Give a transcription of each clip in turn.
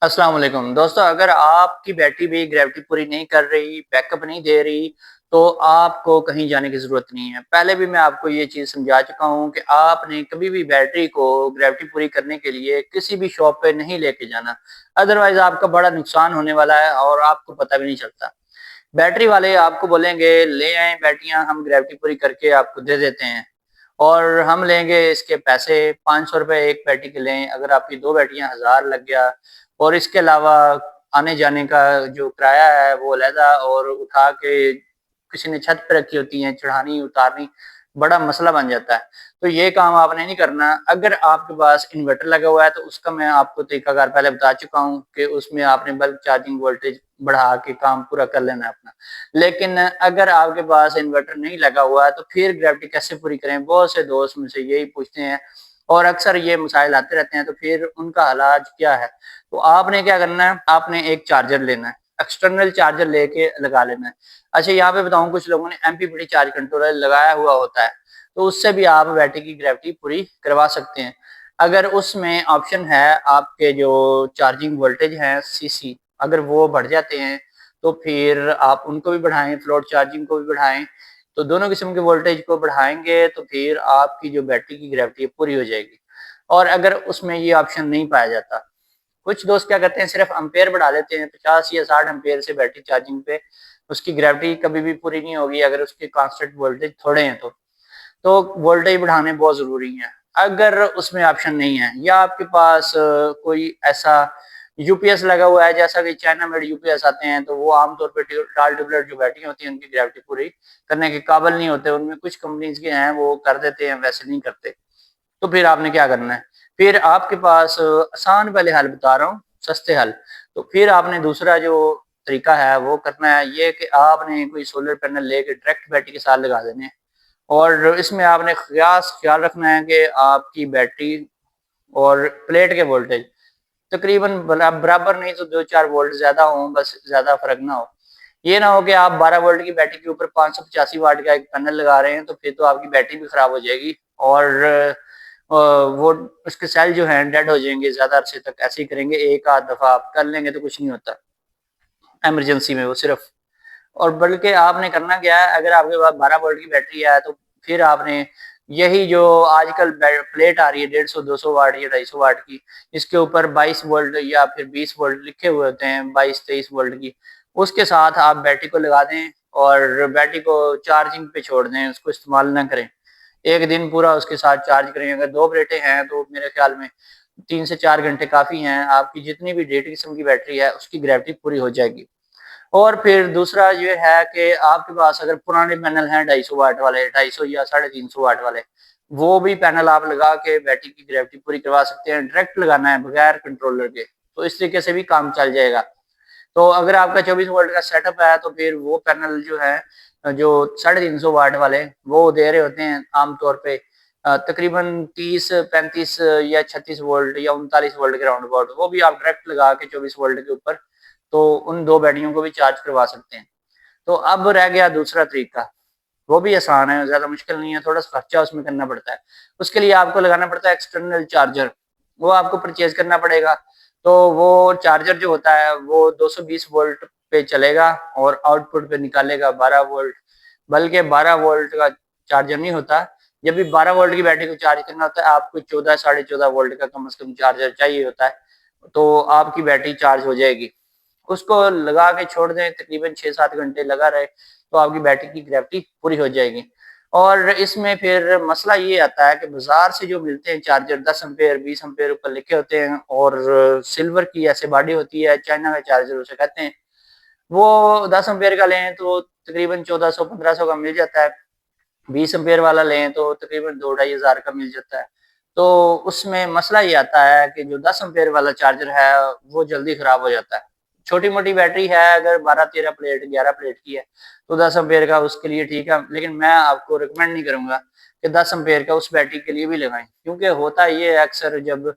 अस्सलाम वालेकुम दोस्तों, अगर आपकी बैटरी भी ग्रेविटी पूरी नहीं कर रही, बैकअप नहीं दे रही, तो आपको कहीं जाने की ज़रूरत नहीं है। पहले भी मैं आपको ये चीज़ समझा चुका हूँ कि आपने कभी भी बैटरी को ग्रेविटी पूरी करने के लिए किसी भी शॉप पे नहीं लेके जाना, अदरवाइज़ आपका बड़ा नुकसान होने वाला है और आपको पता भी नहीं चलता। बैटरी वाले आपको बोलेंगे, "ले आएँ बैटरियाँ, हम ग्रेविटी पूरी करके आपको दे देते हैं और हम लेंगे इसके पैसे ₹500 एक बैटरी के लें, अगर आपकी 2 बैटरियाँ 1000 लग गया और इसके अलावा आने-जाने का जो किराया है वो अलहदा और उठा के किसी ने छत पे रखी होती हैं, चढ़ानी, उतारनी, बड़ा मसला बन जाता है। तो ये काम आपने नहीं करना। अगर आपके पास इन्वर्टर लगा हुआ है तो उसका मैं आपको तरीकाकार पहले बता चुका हूँ कि उसमें आपने बल्ब चार्जिंग वोल्टेज बढ़ा के काम पूरा कर लेना है अपना। लेकिन अगर आपके पास इन्वर्टर नहीं लगा हुआ है तो फिर ग्रेविटी कैसे पूरी करें? बहुत से दोस्त मुझसे यही पूछते हैं और अक्सर ये मसाइल आते रहते हैं, तो फिर उनका इलाज क्या है? तो आपने क्या करना है, आपने एक चार्जर लेना है, एक्सटर्नल चार्जर लेके लगा लेना है। अच्छा, यहाँ पे बताऊँ, कुछ लोगों ने एमपीपीटी चार्ज कंट्रोलर लगाया हुआ होता है, तो उससे भी आप बैटरी की ग्रेविटी पूरी करवा सकते हैं। अगर उसमें ऑप्शन है आपके जो चार्जिंग वोल्टेज हैं सीसी, अगर वो बढ़ जाते हैं तो फिर आप उनको भी बढ़ाएँ, फ्लोट चार्जिंग को भी बढ़ाएँ, तो दोनों किस्म के वोल्टेज को बढ़ाएँगे तो फिर आपकी जो बैटरी की ग्रेविटी है पूरी हो जाएगी। और अगर उसमें ये ऑप्शन नहीं पाया जाता, कुछ दोस्त क्या करते हैं, सिर्फ एम्पेयर बढ़ा लेते हैं, 50 या 60 एम्पेयर से बैटरी चार्जिंग पे उसकी ग्रेविटी कभी भी पूरी नहीं होगी अगर उसके कांस्टेंट वोल्टेज थोड़े हैं तो। तो वोल्टेज बढ़ाने बहुत ज़रूरी हैं। अगर उसमें ऑप्शन नहीं है या आपके पास कोई ऐसा यूपीएस लगा हुआ है, जैसा कि चाइना मेड यूपीएस आते हैं, तो वो आमतौर पे टाल ट्यूबलाइट जो बैटरी होती हैं उनकी ग्रेविटी पूरी करने के काबिल नहीं होते। उनमें कुछ कंपनीज़ के हैं वो कर देते हैं, वैसे नहीं करते। तो फिर आपने क्या करना है, फिर आपके पास आसान वाले हल बता रहा हूँ, सस्ते हल। तो फिर आपने दूसरा जो तरीका है वो करना है ये कि आपने कोई सोलर पैनल लेके डायरेक्ट बैटरी के साथ लगा देने हैं और इसमें आपने ख़ास ख्याल रखना है कि आपकी बैटरी और प्लेट के वोल्टेज तकरीबन बराबर नहीं तो 2-4 वोल्ट ज़्यादा हों, बस ज़्यादा फ़र्क ना हो। ये ना हो कि आप 12 वोल्ट की बैटरी के ऊपर 585 वाट का एक पैनल लगा रहे हैं, तो फिर तो आपकी बैटरी भी खराब हो जाएगी और वो उसके सेल जो हैं डेड हो जाएँगे ज़्यादा अरसे तक। ऐसे ही करेंगे, एक आध दफ़ा आप कर लेंगे तो कुछ नहीं होता, इमरजेंसी में वो सिर्फ़। और बल्कि आपने करना क्या है, अगर आपके पास 12 वोल्ट की बैटरी है तो फिर आपने यही जो आजकल प्लेट आ रही है 150-200 वाट या 250 वाट की, इसके ऊपर 22 वोल्ट या फिर 20 वोल्ट लिखे हुए होते हैं, 22-23 वोल्ट की, उसके साथ आप बैटरी को लगा दें और बैटरी को चार्जिंग पे छोड़ दें, उसको इस्तेमाल ना करें। एक दिन पूरा उसके साथ चार्ज करें। अगर 2 प्लेटें हैं तो मेरे ख्याल में 3 से 4 घंटे काफ़ी हैं, आपकी जितनी भी डेट किस्म की बैटरी है उसकी ग्रेविटी पूरी हो जाएगी। और फिर दूसरा ये है कि आपके पास अगर पुराने पैनल हैं 250 वाट वाले, 250 या 350 वाट वाले, वो भी पैनल आप लगा के बैटरी की ग्रेविटी पूरी करवा सकते हैं। डायरेक्ट लगाना है बगैर कंट्रोलर के, तो इस तरीके से भी काम चल जाएगा। तो अगर आपका 24 वोल्ट का सेटअप है तो फिर वो पैनल जो है जो 350 वाट वाले वो दे रहे होते हैं आमतौर पे तकरीबन 30-35 या 36 वोल्ट या 39 वोल्ट के राउंड अबाउट, वो भी आप डायरेक्ट लगा के 24 वोल्ट के ऊपर तो उन 2 बैटरियों को भी चार्ज करवा सकते हैं। तो अब रह गया दूसरा तरीका, वो भी आसान है, ज़्यादा मुश्किल नहीं है, थोड़ा-सा खर्चा उसमें करना पड़ता है। उसके लिए आपको लगाना पड़ता है एक्सटर्नल चार्जर, वो आपको परचेज़ करना पड़ेगा। तो वो चार्जर जो होता है वो 220 वोल्ट पे चलेगा और आउटपुट पे निकालेगा 12 वोल्ट, बल्कि 12 वोल्ट का चार्जर नहीं होता। जब भी 12 वोल्ट की बैटरी को चार्ज करना होता है, आपको 14 साढ़े 14 वोल्ट का कम से कम चार्जर चाहिए होता है, तो आपकी बैटरी चार्ज हो जाएगी। उसको लगा के छोड़ दें, तकरीबन 6-7 घंटे लगा रहे, तो आपकी बैटरी की ग्रेविटी पूरी हो जाएगी। और इसमें फिर मसला ये आता है कि बाज़ार से जो मिलते हैं चार्जर 10 एम्पेयर 20 एम्पेयर ऊपर लिखे होते हैं और सिल्वर की ऐसे बॉडी होती है, चाइना का चार्जर उसे कहते हैं। वो 10 एम्पेयर का लें तो तकरीबन 1400-1500 का मिल जाता है। 20 एम्पेयर वाला लें तो तकरीबन 2 ढाई हज़ार का मिल जाता है। तो उसमें मसला ये आता है कि जो 10 एम्पेयर वाला चार्जर है वो जल्दी खराब हो जाता है। छोटी-मोटी बैटरी है, अगर 12-13 प्लेट 11 प्लेट की है तो 10 एम्पेयर का उसके लिए ठीक है, लेकिन मैं आपको रिकमेंड नहीं करूँगा कि 10 एम्पेयर का उस बैटरी के लिए भी लगाएँ। क्योंकि होता ये है अक्सर, जब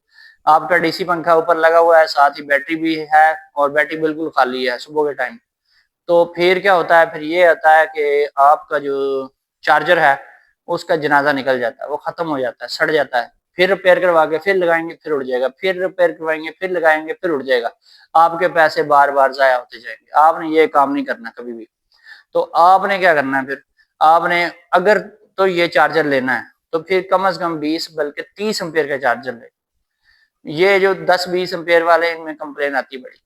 आपका डीसी पंखा ऊपर लगा हुआ है, साथ ही बैटरी भी है और बैटरी बिल्कुल खाली है सुबह के टाइम, तो फिर क्या होता है, फिर ये आता है कि आपका जो चार्जर है, उसका जनाज़ा निकल जाता है, वो ख़त्म हो जाता है, सड़ जाता है। फिर रिपेयर करवा के फिर लगाएंगे फिर उड़ जाएगा, फिर रिपेयर करवाएंगे फिर लगाएंगे फिर उड़ जाएगा। आपके पैसे बार बार जाया होते जाएंगे। आपने ये काम नहीं करना कभी भी। तो आपने क्या करना है फिर, आपने अगर तो ये चार्जर लेना है तो फिर कम से कम 20 बल्कि 30 एम्पेयर का चार्जर ले। ये जो 10-20 एम्पेयर वाले इनमें कंप्लेन आती बड़ी,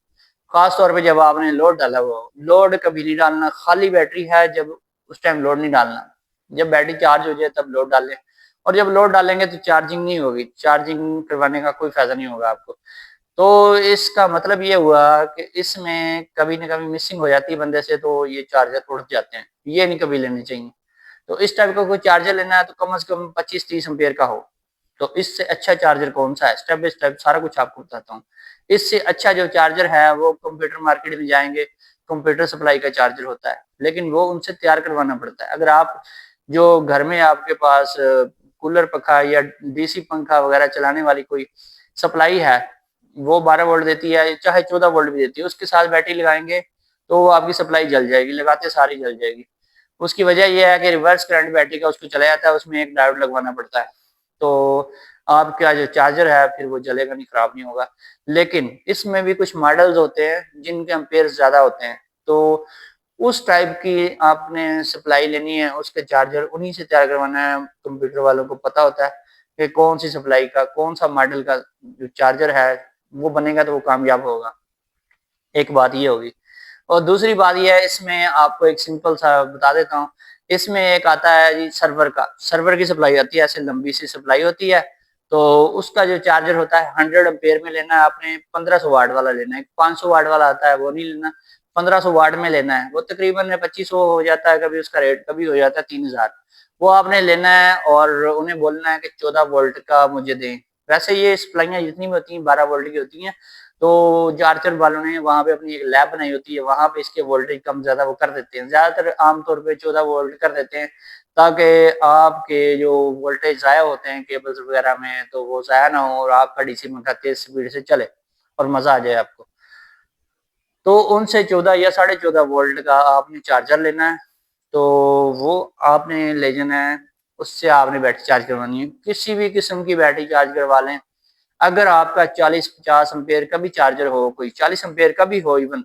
खास तौर पे जब आपने लोड डाला हुआ हो। लोड कभी नहीं डालना, खाली बैटरी है जब उस टाइम लोड नहीं डालना। जब बैटरी चार्ज हो जाए तब लोड डालें, और जब लोड डालेंगे तो चार्जिंग नहीं होगी, चार्जिंग करवाने का कोई फायदा नहीं होगा आपको। तो इसका मतलब ये हुआ कि इसमें कभी ना कभी मिसिंग हो जाती है बंदे से, तो ये चार्जर उड़ जाते हैं, ये नहीं कभी लेने चाहिए। तो इस टाइप का कोई चार्जर लेना है तो कम से कम 25-30 एम्पेयर का हो। तो इससे अच्छा चार्जर कौन सा है, स्टेप बाय स्टेप सारा कुछ आपको बताता हूँ। इससे अच्छा जो चार्जर है वो कंप्यूटर मार्केट में जाएंगे, कंप्यूटर सप्लाई का चार्जर होता है, लेकिन वो उनसे तैयार करवाना पड़ता है। अगर आप जो घर में आपके पास कूलर पंखा या डीसी पंखा वगैरह चलाने वाली कोई सप्लाई है, वो 12 वोल्ट देती है चाहे 14 वोल्ट भी देती है, उसके साथ बैटरी लगाएंगे तो वो आपकी सप्लाई जल जाएगी, लगाते सारी जल जाएगी। उसकी वजह यह है कि रिवर्स करंट बैटरी का उसको चला जाता है, उसमें एक डायोड लगवाना पड़ता है। तो आपका जो चार्जर है फिर वो जलेगा नहीं, खराब नहीं होगा। लेकिन इसमें भी कुछ मॉडल्स होते हैं जिनके एम्पेयर ज्यादा होते हैं, तो उस टाइप की आपने सप्लाई लेनी है, उसके चार्जर उन्हीं से तैयार करवाना है। कंप्यूटर वालों को पता होता है कि कौन सी सप्लाई का कौन सा मॉडल का जो चार्जर है वो बनेगा तो वो कामयाब होगा। एक बात ये होगी। और दूसरी बात ये है, इसमें आपको एक सिंपल सा बता देता हूँ। इसमें एक आता है जी सर्वर का, सर्वर की सप्लाई आती है, ऐसे लंबी सी सप्लाई होती है। तो उसका जो चार्जर होता है 100 एम्पेयर में लेना है आपने, 1500 वाट वाला लेना है। 500 वाट वाला आता है वो नहीं लेना, 1500 वाट में लेना है। वो तकरीबन 2500 हो जाता है कभी, उसका रेट कभी हो जाता है 3000। वो आपने लेना है और उन्हें बोलना है कि 14 वोल्ट का मुझे दें। वैसे ये सप्लाइयाँ जितनी भी होती हैं 12 वोल्ट की होती हैं। तो चार्जर वालों ने वहां पे अपनी एक लैब बनाई होती है, वहां पे इसके वोल्टेज कम ज्यादा वो कर देते हैं। ज्यादातर आमतौर पे 14 वोल्ट कर देते हैं, ताकि आपके जो वोल्टेज जाया होते हैं केबल्स वगैरह में तो वो जाया ना हो और आपका डीसी पंखा तेज स्पीड से चले और मजा आ जाए आपको। तो उनसे 14 या 14.5 वोल्ट का आपने चार्जर लेना है। तो वो आपने ले जाना है, उससे आपने बैटरी चार्ज करवानी है। किसी भी किस्म की बैटरी चार्ज करवा लें। अगर आपका 40-50 एम्पेयर का भी चार्जर हो, कोई 40 एम्पेयर का भी हो इवन,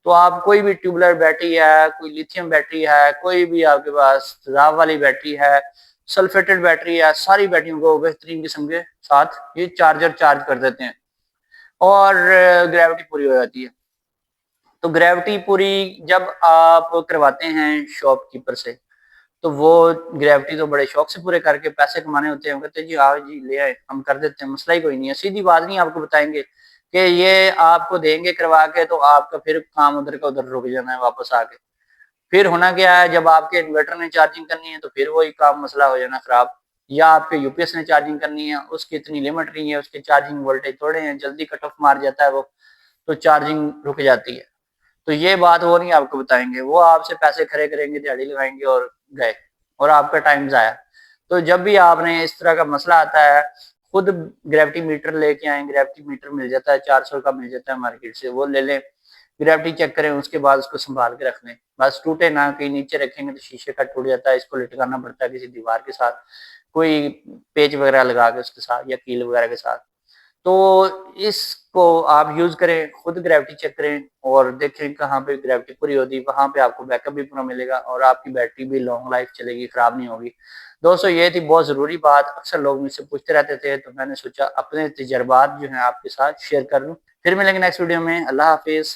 तो आप कोई भी ट्यूबुलर बैटरी है, कोई लिथियम बैटरी है, कोई भी आपके पास तेजाब वाली बैटरी है, सल्फेटेड बैटरी है, सारी बैटरियों को बेहतरीन किस्म के साथ ये चार्जर चार्ज कर देते हैं और ग्रेविटी पूरी हो जाती है। तो ग्रेविटी पूरी जब आप करवाते हैं शॉपकीपर से, तो वो ग्रेविटी तो बड़े शौक से पूरे करके पैसे कमाने होते हैं, कहते हैं जी आओ जी ले आए हम कर देते हैं, मसला ही कोई नहीं है। सीधी बात नहीं आपको बताएंगे कि ये आपको देंगे करवा के तो आपका फिर काम उधर का उधर रुक जाना है वापस आके। फिर होना क्या है, जब आपके इन्वर्टर ने चार्जिंग करनी है तो फिर वही काम मसला हो जाना खराब, या आपके यूपीएस ने चार्जिंग करनी है उसकी इतनी लिमिट नहीं है, उसके चार्जिंग वोल्टेज थोड़े हैं, जल्दी कट ऑफ मार जाता है वो, तो चार्जिंग रुक जाती है। तो ये बात वो नहीं आपको बताएंगे, वो आपसे पैसे खड़े करेंगे, दिहाड़ी लगाएंगे और गए, और आपका टाइम जाया। तो जब भी आपने इस तरह का मसला आता है, खुद ग्रेविटी मीटर लेके आए। ग्रेविटी मीटर मिल जाता है 400 का, मिल जाता है मार्केट से, वो ले लें। ग्रेविटी चेक करें, उसके बाद उसको संभाल के रख लें, बस टूटे ना। कहीं नीचे रखेंगे तो शीशे का टूट जाता है, इसको लटकाना पड़ता है किसी दीवार के साथ, कोई पेच वगैरह लगा के उसके साथ या कील वगैरह के साथ। तो इसको आप यूज करें, खुद ग्रेविटी चेक करें और देखें कहाँ पे ग्रेविटी पूरी होती है, वहां पे आपको बैकअप भी पूरा मिलेगा और आपकी बैटरी भी लॉन्ग लाइफ चलेगी, खराब नहीं होगी। दोस्तों ये थी बहुत जरूरी बात, अक्सर लोग मुझसे पूछते रहते थे, तो मैंने सोचा अपने तजर्बात जो है आपके साथ शेयर कर लूं। फिर मिलेंगे नेक्स्ट वीडियो में। अल्लाह हाफिज।